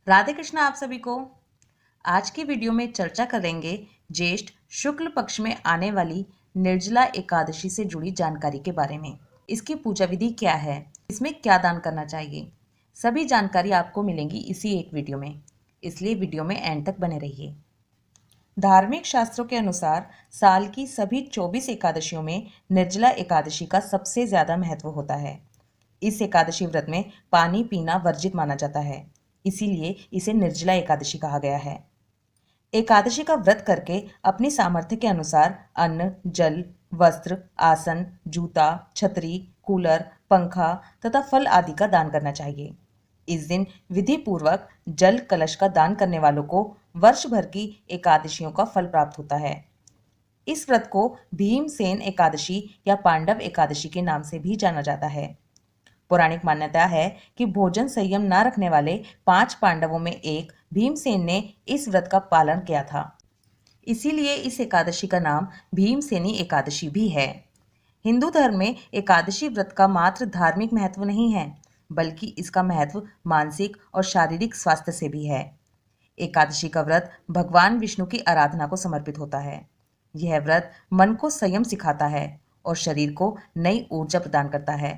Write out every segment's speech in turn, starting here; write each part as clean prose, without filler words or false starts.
राधे कृष्ण आप सभी को। आज की वीडियो में चर्चा करेंगे ज्येष्ठ शुक्ल पक्ष में आने वाली निर्जला एकादशी से जुड़ी जानकारी के बारे में। इसकी पूजा विधि क्या है, इसमें क्या दान करना चाहिए, सभी जानकारी आपको मिलेंगी इसी एक वीडियो में, इसलिए वीडियो में एंड तक बने रहिए। धार्मिक शास्त्रों के अनुसार साल की सभी 24 एकादशियों में निर्जला एकादशी का सबसे ज्यादा महत्व होता है। इस एकादशी व्रत में पानी पीना वर्जित माना जाता है, इसीलिए इसे निर्जला एकादशी कहा गया है। एकादशी का व्रत करके अपनी सामर्थ्य के अनुसार अन्न, जल, वस्त्र, आसन, जूता, छतरी, कूलर, पंखा तथा फल आदि का दान करना चाहिए। इस दिन विधि पूर्वक जल कलश का दान करने वालों को वर्ष भर की एकादशियों का फल प्राप्त होता है। इस व्रत को भीमसेन एकादशी या पांडव एकादशी के नाम से भी जाना जाता है। पौराणिक मान्यता है कि भोजन संयम न रखने वाले 5 पांडवों में एक भीमसेन ने इस व्रत का पालन किया था, इसीलिए इस एकादशी का नाम भीमसेनी एकादशी भी है। हिंदू धर्म में एकादशी व्रत का मात्र धार्मिक महत्व नहीं है, बल्कि इसका महत्व मानसिक और शारीरिक स्वास्थ्य से भी है। एकादशी का व्रत भगवान विष्णु की आराधना को समर्पित होता है। यह व्रत मन को संयम सिखाता है और शरीर को नई ऊर्जा प्रदान करता है।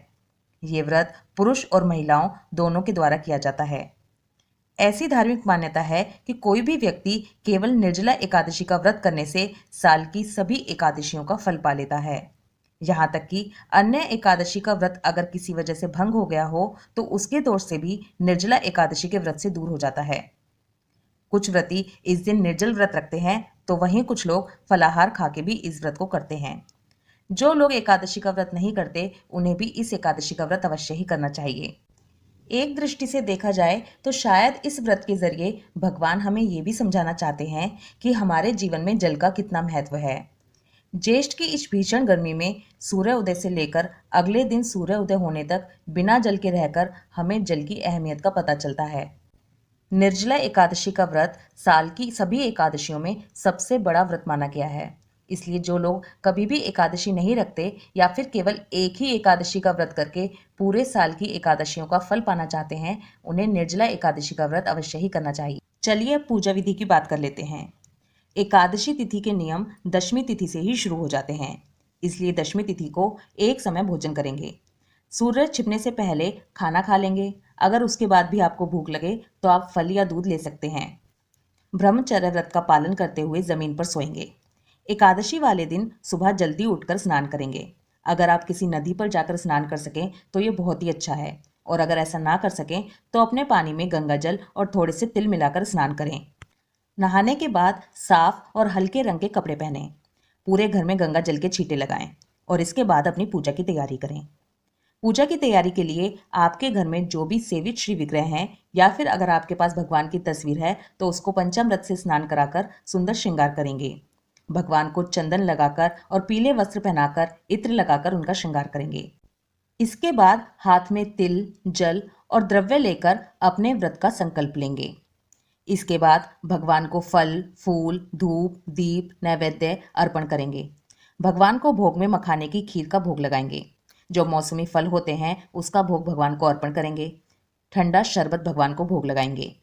ये व्रत पुरुष और महिलाओं दोनों के द्वारा किया जाता है। ऐसी धार्मिक मान्यता है कि कोई भी व्यक्ति केवल निर्जला एकादशी का व्रत करने से साल की सभी एकादशियों का फल पा लेता है। यहाँ तक कि अन्य एकादशी का व्रत अगर किसी वजह से भंग हो गया हो तो उसके दोष से भी निर्जला एकादशी के व्रत से दूर हो जाता है। कुछ व्रती इस दिन निर्जल व्रत रखते हैं, तो वहीं कुछ लोग फलाहार खा के भी इस व्रत को करते हैं। जो लोग एकादशी का व्रत नहीं करते, उन्हें भी इस एकादशी का व्रत अवश्य ही करना चाहिए। एक दृष्टि से देखा जाए तो शायद इस व्रत के जरिए भगवान हमें ये भी समझाना चाहते हैं कि हमारे जीवन में जल का कितना महत्व है। ज्येष्ठ की इस भीषण गर्मी में सूर्य उदय से लेकर अगले दिन सूर्य उदय होने तक बिना जल के रहकर हमें जल की अहमियत का पता चलता है। निर्जला एकादशी का व्रत साल की सभी एकादशियों में सबसे बड़ा व्रत माना गया है, इसलिए जो लोग कभी भी एकादशी नहीं रखते या फिर केवल एक ही एकादशी का व्रत करके पूरे साल की एकादशियों का फल पाना चाहते हैं, उन्हें निर्जला एकादशी का व्रत अवश्य ही करना चाहिए। चलिए अब पूजा विधि की बात कर लेते हैं। एकादशी तिथि के नियम दशमी तिथि से ही शुरू हो जाते हैं, इसलिए दशमी तिथि को एक समय भोजन करेंगे। सूरज छिपने से पहले खाना खा लेंगे। अगर उसके बाद भी आपको भूख लगे तो आप फल या दूध ले सकते हैं। ब्रह्मचर्य व्रत का पालन करते हुए जमीन पर सोएंगे। एकादशी वाले दिन सुबह जल्दी उठकर स्नान करेंगे। अगर आप किसी नदी पर जाकर स्नान कर सकें तो ये बहुत ही अच्छा है, और अगर ऐसा ना कर सकें तो अपने पानी में गंगा जल और थोड़े से तिल मिलाकर स्नान करें। नहाने के बाद साफ और हल्के रंग के कपड़े पहनें। पूरे घर में गंगा जल के छींटे लगाएं और इसके बाद अपनी पूजा की तैयारी करें। पूजा की तैयारी के लिए आपके घर में जो भी सेवित श्री विग्रह हैं या फिर अगर आपके पास भगवान की तस्वीर है तो उसको पंचामृत से स्नान कराकर सुंदर श्रृंगार करेंगे। भगवान को चंदन लगाकर और पीले वस्त्र पहनाकर इत्र लगाकर उनका श्रृंगार करेंगे। इसके बाद हाथ में तिल, जल और द्रव्य लेकर अपने व्रत का संकल्प लेंगे। इसके बाद भगवान को फल, फूल, धूप, दीप, नैवेद्य अर्पण करेंगे। भगवान को भोग में मखाने की खीर का भोग लगाएंगे। जो मौसमी फल होते हैं उसका भोग भगवान को अर्पण करेंगे। ठंडा शरबत भगवान को भोग लगाएंगे।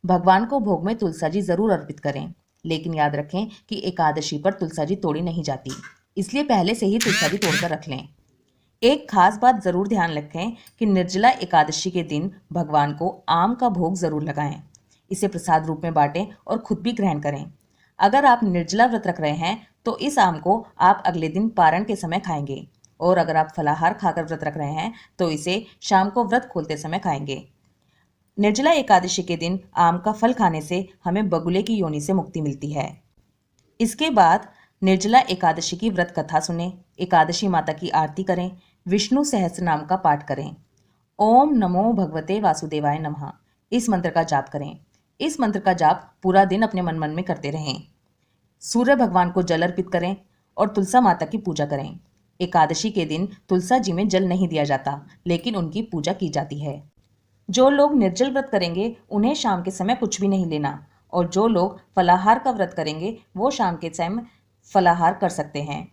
भगवान को भोग में तुलसाजी जरूर अर्पित करें, लेकिन याद रखें कि एकादशी पर तुलसाजी तोड़ी नहीं जाती, इसलिए पहले से ही तुलसाजी तोड़कर रख लें। एक खास बात जरूर ध्यान रखें कि निर्जला एकादशी के दिन भगवान को आम का भोग जरूर लगाएं। इसे प्रसाद रूप में बांटें और खुद भी ग्रहण करें। अगर आप निर्जला व्रत रख रहे हैं तो इस आम को आप अगले दिन पारण के समय खाएंगे, और अगर आप फलाहार खाकर व्रत रख रहे हैं तो इसे शाम को व्रत खोलते समय खाएंगे। निर्जला एकादशी के दिन आम का फल खाने से हमें बगुले की योनि से मुक्ति मिलती है। इसके बाद निर्जला एकादशी की व्रत कथा सुने, एकादशी माता की आरती करें, विष्णु सहस्त्र नाम का पाठ करें। ओम नमो भगवते वासुदेवाय नमः इस मंत्र का जाप करें। इस मंत्र का जाप पूरा दिन अपने मन मन में करते रहें। सूर्य भगवान को जल अर्पित करें और तुलसा माता की पूजा करें। एकादशी के दिन तुलसा जी में जल नहीं दिया जाता, लेकिन उनकी पूजा की जाती है। जो लोग निर्जल व्रत करेंगे उन्हें शाम के समय कुछ भी नहीं लेना, और जो लोग फलाहार का व्रत करेंगे वो शाम के समय फलाहार कर सकते हैं।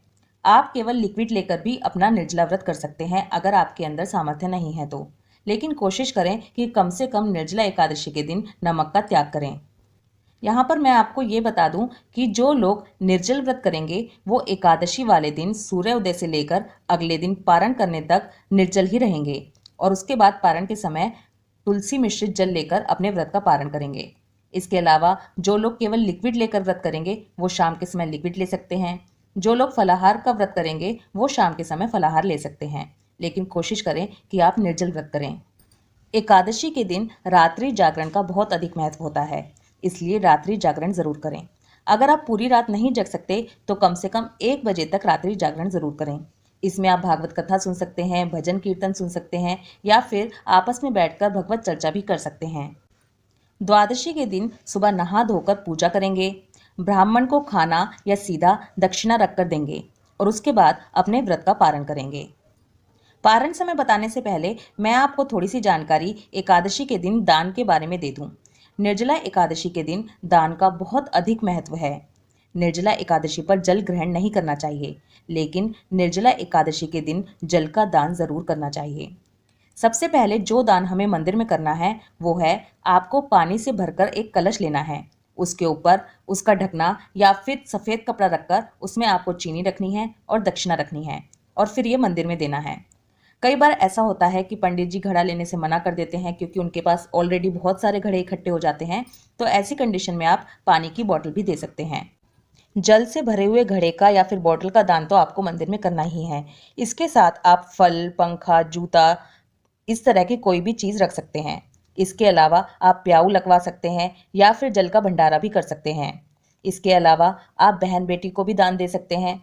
आप केवल लिक्विड लेकर भी अपना निर्जला व्रत कर सकते हैं अगर आपके अंदर सामर्थ्य नहीं है तो, लेकिन कोशिश करें कि कम से कम निर्जला एकादशी के दिन नमक का त्याग करें। यहाँ पर मैं आपको ये बता दूं कि जो लोग निर्जल व्रत करेंगे वो एकादशी वाले दिन सूर्योदय से लेकर अगले दिन पारण करने तक निर्जल ही रहेंगे और उसके बाद पारण के समय तुलसी मिश्रित जल लेकर अपने व्रत का पारण करेंगे। इसके अलावा जो लोग केवल लिक्विड लेकर व्रत करेंगे वो शाम के समय लिक्विड ले सकते हैं। जो लोग फलाहार का व्रत करेंगे वो शाम के समय फलाहार ले सकते हैं, लेकिन कोशिश करें कि आप निर्जल व्रत करें। एकादशी के दिन रात्रि जागरण का बहुत अधिक महत्व होता है, इसलिए रात्रि जागरण जरूर करें। अगर आप पूरी रात नहीं जग सकते तो कम से कम 1 बजे तक रात्रि जागरण जरूर करें। इसमें आप भागवत कथा सुन सकते हैं, भजन कीर्तन सुन सकते हैं या फिर आपस में बैठकर भगवत चर्चा भी कर सकते हैं। द्वादशी के दिन सुबह नहा धोकर पूजा करेंगे, ब्राह्मण को खाना या सीधा दक्षिणा रखकर देंगे और उसके बाद अपने व्रत का पारण करेंगे। पारण समय बताने से पहले मैं आपको थोड़ी सी जानकारी एकादशी के दिन दान के बारे में दे दूं। निर्जला एकादशी के दिन दान का बहुत अधिक महत्व है। निर्जला एकादशी पर जल ग्रहण नहीं करना चाहिए, लेकिन निर्जला एकादशी के दिन जल का दान जरूर करना चाहिए। सबसे पहले जो दान हमें मंदिर में करना है वो है आपको पानी से भरकर एक कलश लेना है, उसके ऊपर उसका ढकना या फिर सफ़ेद कपड़ा रखकर उसमें आपको चीनी रखनी है और दक्षिणा रखनी है और फिर ये मंदिर में देना है। कई बार ऐसा होता है कि पंडित जी घड़ा लेने से मना कर देते हैं क्योंकि उनके पास ऑलरेडी बहुत सारे घड़े इकट्ठे हो जाते हैं, तो ऐसी कंडीशन में आप पानी की बोतल भी दे सकते हैं। जल से भरे हुए घड़े का या फिर बोतल का दान तो आपको मंदिर में करना ही है। इसके साथ आप फल, पंखा, जूता, इस तरह की कोई भी चीज़ रख सकते हैं। इसके अलावा आप प्याऊ लगवा सकते हैं या फिर जल का भंडारा भी कर सकते हैं। इसके अलावा आप बहन बेटी को भी दान दे सकते हैं।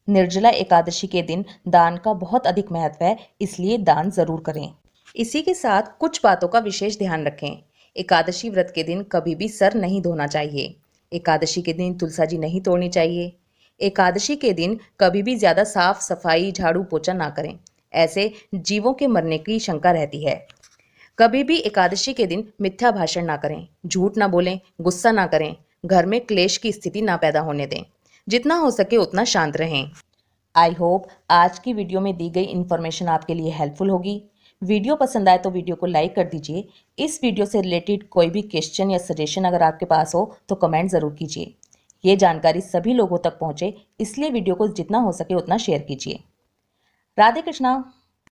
निर्जला एकादशी के दिन दान का बहुत अधिक महत्व है, इसलिए दान जरूर करें। इसी के साथ कुछ बातों का विशेष ध्यान रखें। एकादशी व्रत के दिन कभी भी सर नहीं धोना चाहिए। एकादशी के दिन तुलसाजी नहीं तोड़नी चाहिए। एकादशी के दिन कभी भी ज़्यादा साफ सफाई, झाड़ू पोछा ना करें, ऐसे जीवों के मरने की शंका रहती है। कभी भी एकादशी के दिन मिथ्या भाषण ना करें, झूठ ना बोलें, गुस्सा ना करें, घर में क्लेश की स्थिति ना पैदा होने दें। जितना हो सके उतना शांत रहें। आई होप आज की वीडियो में दी गई इन्फॉर्मेशन आपके लिए हेल्पफुल होगी। वीडियो पसंद आए तो वीडियो को लाइक कर दीजिए। इस वीडियो से रिलेटेड कोई भी क्वेश्चन या सजेशन अगर आपके पास हो तो कमेंट ज़रूर कीजिए। ये जानकारी सभी लोगों तक पहुँचे, इसलिए वीडियो को जितना हो सके उतना शेयर कीजिए। राधे कृष्णा।